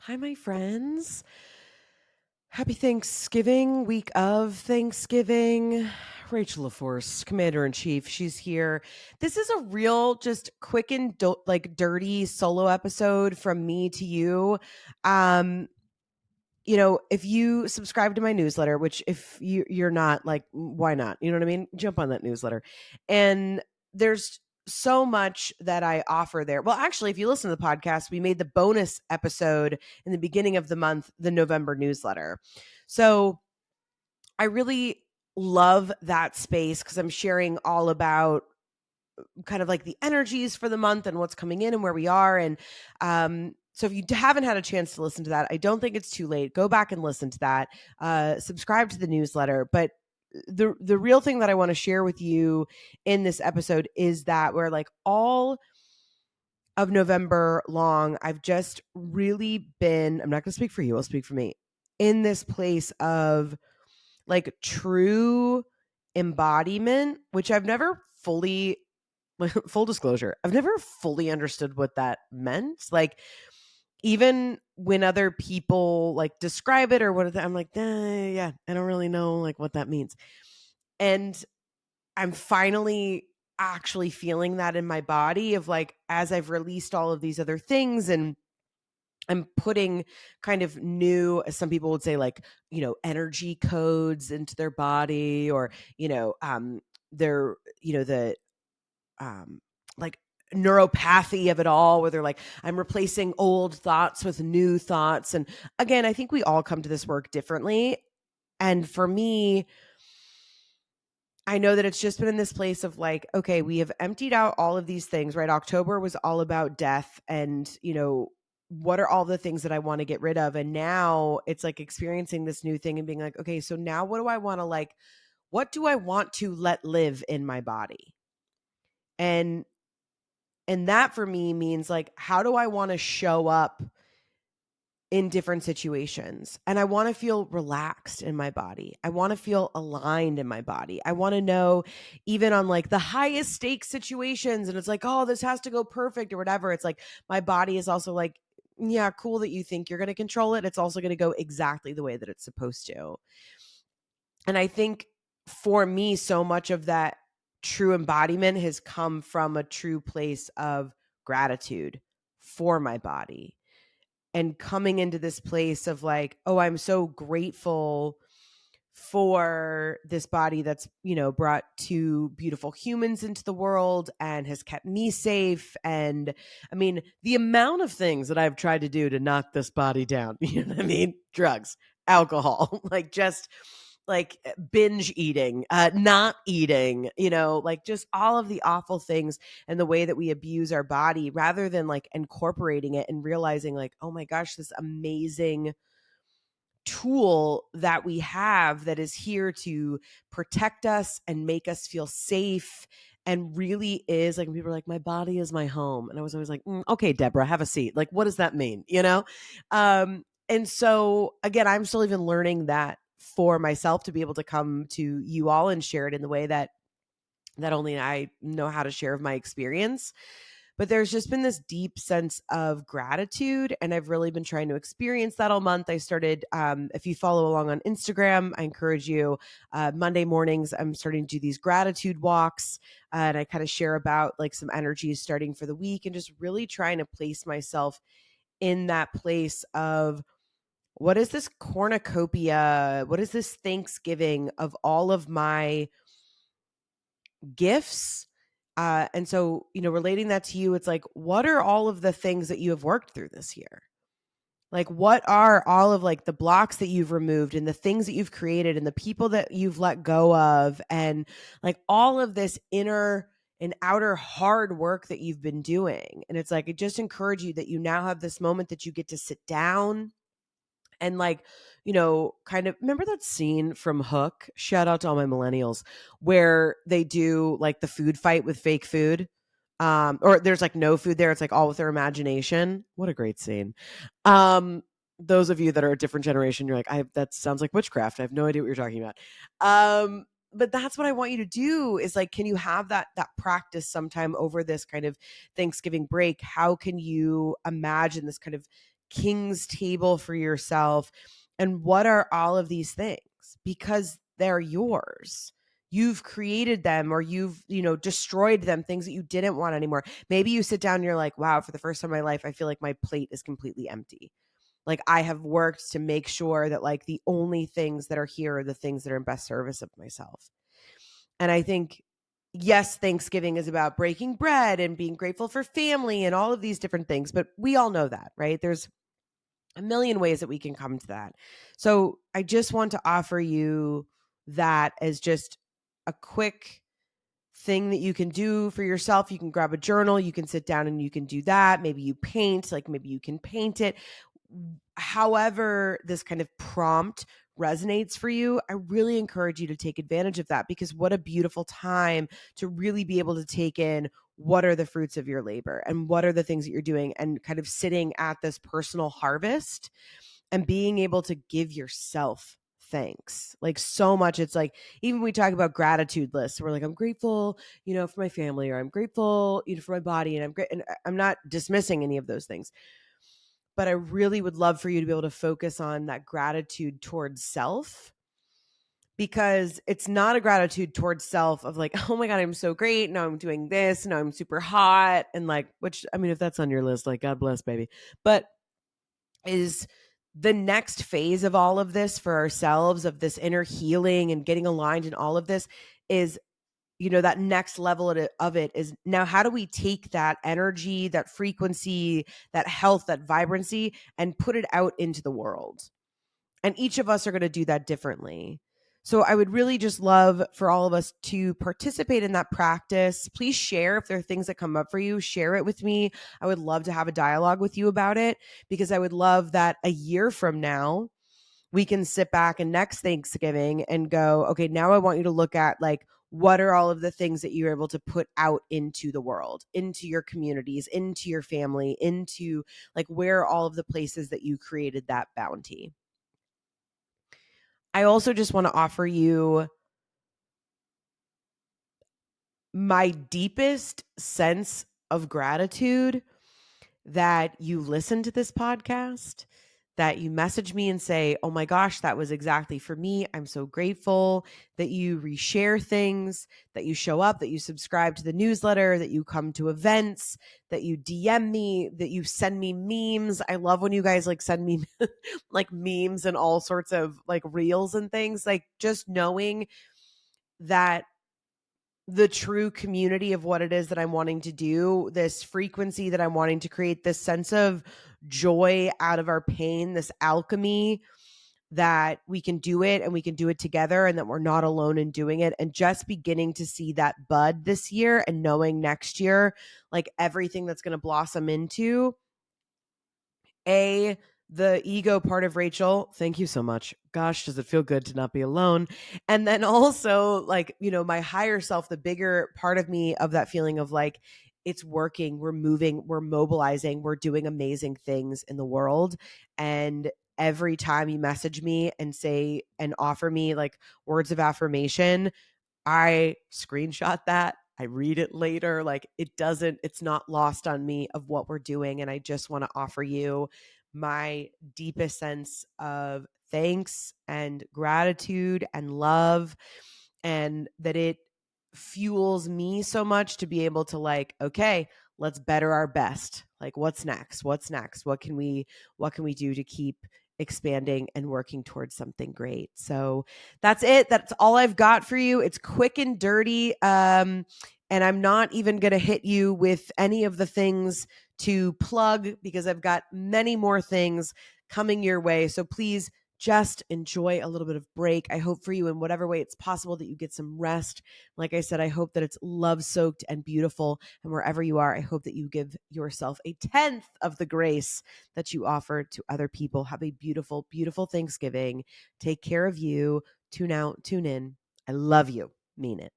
Hi, my friends. Happy Thanksgiving, week of Thanksgiving. Rachel LaForce, Commander in Chief, she's here. This is a real, just quick and dirty solo episode from me to you. Um, if you subscribe to my newsletter, which if you're not, like, why not? You know what I mean? Jump on that newsletter. And there's so much that I offer there. Well, actually, if you listen to the podcast, we made the bonus episode in the beginning of the month, the November newsletter. So I really love that space because I'm sharing all about kind of like the energies for the month and what's coming in and where we are. And so if you haven't had a chance to listen to that, I don't think it's too late. Go back and listen to that. Subscribe to the newsletter. But the real thing that I want to share with you in this episode is that we're like all of November long, I've just really been, I'm not going to speak for you, I'll speak for me, in this place of like true embodiment, which I've never fully, full disclosure, I've never fully understood what that meant. Like, even when other people like describe it or what, I'm like, yeah, I don't really know like what that means. And I'm finally actually feeling that in my body of like, as I've released all of these other things and I'm putting kind of new, some people would say, like, energy codes into their body, or, their, the, like, neuropathy of it all, where they're like, I'm replacing old thoughts with new thoughts. And again, I think we all come to this work differently. And for me, I know that it's just been in this place of like, okay, we have emptied out all of these things, right? October was all about death and, what are all the things that I want to get rid of? And now it's like experiencing this new thing and being like, okay, so now what do I want to like, what do I want to let live in my body? And that for me means like, how do I want to show up in different situations? And I want to feel relaxed in my body. I want to feel aligned in my body. I want to know, even on like the highest stakes situations, and it's like, oh, this has to go perfect or whatever. It's like my body is also like, yeah, cool that you think you're going to control it. It's also going to go exactly the way that it's supposed to. And I think for me, so much of that true embodiment has come from a true place of gratitude for my body, and coming into this place of like, oh, I'm so grateful for this body that's, brought two beautiful humans into the world and has kept me safe. And I mean, the amount of things that I've tried to do to knock this body down, you know what I mean? Drugs, alcohol, like just like binge eating, not eating, like just all of the awful things and the way that we abuse our body, rather than like incorporating it and realizing like, oh my gosh, this amazing tool that we have that is here to protect us and make us feel safe, and really is like, when people are like, my body is my home. And I was always like, okay, Deborah, have a seat. Like, what does that mean? And so again, I'm still even learning that for myself, to be able to come to you all and share it in the way that only I know how to share of my experience. But there's just been this deep sense of gratitude, and I've really been trying to experience that all month. I started, if you follow along on Instagram, I encourage you, Monday mornings, I'm starting to do these gratitude walks, and I kind of share about like some energies starting for the week, and just really trying to place myself in that place of, what is this cornucopia? What is this Thanksgiving of all of my gifts? And so, relating that to you, it's like, what are all of the things that you have worked through this year? Like, what are all of like the blocks that you've removed and the things that you've created and the people that you've let go of, and like all of this inner and outer hard work that you've been doing. And it's like, I just encourage you that you now have this moment that you get to sit down and like, kind of remember that scene from Hook, shout out to all my millennials, where they do like the food fight with fake food, or there's like no food there, it's like all with their imagination. What a great scene. Those of you that are a different generation, you're like, that sounds like witchcraft, I have no idea what you're talking about. But that's what I want you to do, is like, can you have that practice sometime over this kind of Thanksgiving break? How can you imagine this kind of king's table for yourself. And what are all of these things? Because they're yours. You've created them, or you've, destroyed them, things that you didn't want anymore. Maybe you sit down and you're like, wow, for the first time in my life, I feel like my plate is completely empty. Like, I have worked to make sure that like the only things that are here are the things that are in best service of myself. And I think, yes, Thanksgiving is about breaking bread and being grateful for family and all of these different things, but we all know that, right? There's a million ways that we can come to that. So I just want to offer you that as just a quick thing that you can do for yourself. You can grab a journal, you can sit down and you can do that. Maybe you paint, like maybe you can paint it. However, this kind of prompt resonates for you, I really encourage you to take advantage of that, because what a beautiful time to really be able to take in what are the fruits of your labor and what are the things that you're doing, and kind of sitting at this personal harvest and being able to give yourself thanks. Like, so much. It's like, even we talk about gratitude lists, we're like, I'm grateful, for my family, or I'm grateful, for my body, and I'm great. And I'm not dismissing any of those things, but I really would love for you to be able to focus on that gratitude towards self, because it's not a gratitude towards self of like, oh my God, I'm so great. Now I'm doing this. Now I'm super hot. And like, which, I mean, if that's on your list, like, God bless, baby. But is the next phase of all of this for ourselves, of this inner healing and getting aligned in all of this, is that next level of it is, now how do we take that energy, that frequency, that health, that vibrancy, and put it out into the world? And each of us are going to do that differently. So I would really just love for all of us to participate in that practice. Please share if there are things that come up for you. Share it with me. I would love to have a dialogue with you about it, because I would love that a year from now, we can sit back and next Thanksgiving and go, okay, now I want you to look at like, what are all of the things that you're able to put out into the world, into your communities, into your family, into like, where are all of the places that you created that bounty? I also just want to offer you my deepest sense of gratitude that you listen to this podcast, that you message me and say, oh my gosh, that was exactly for me. I'm so grateful that you reshare things, that you show up, that you subscribe to the newsletter, that you come to events, that you DM me, that you send me memes. I love when you guys like send me like memes and all sorts of like reels and things. Like, just knowing that the true community of what it is that I'm wanting to do, this frequency that I'm wanting to create, this sense of joy out of our pain, this alchemy, that we can do it and we can do it together, and that we're not alone in doing it. And just beginning to see that bud this year, and knowing next year, like everything that's going to blossom into the ego part of Rachel. Thank you so much. Gosh, does it feel good to not be alone? And then also like, my higher self, the bigger part of me, of that feeling of like, it's working, we're moving, we're mobilizing, we're doing amazing things in the world. And every time you message me and say and offer me like words of affirmation, I screenshot that. I read it later. Like, it's not lost on me of what we're doing. And I just want to offer you my deepest sense of thanks and gratitude and love, and that it fuels me so much to be able to like, okay, let's better our best. Like, what's next? What's next? What can we do to keep expanding and working towards something great? So that's it. That's all I've got for you. It's quick and dirty. And I'm not even going to hit you with any of the things to plug, because I've got many more things coming your way. So please just enjoy a little bit of break. I hope for you, in whatever way it's possible, that you get some rest. Like I said, I hope that it's love-soaked and beautiful. And wherever you are, I hope that you give yourself a 10th of the grace that you offer to other people. Have a beautiful, beautiful Thanksgiving. Take care of you. Tune out, tune in. I love you. Mean it.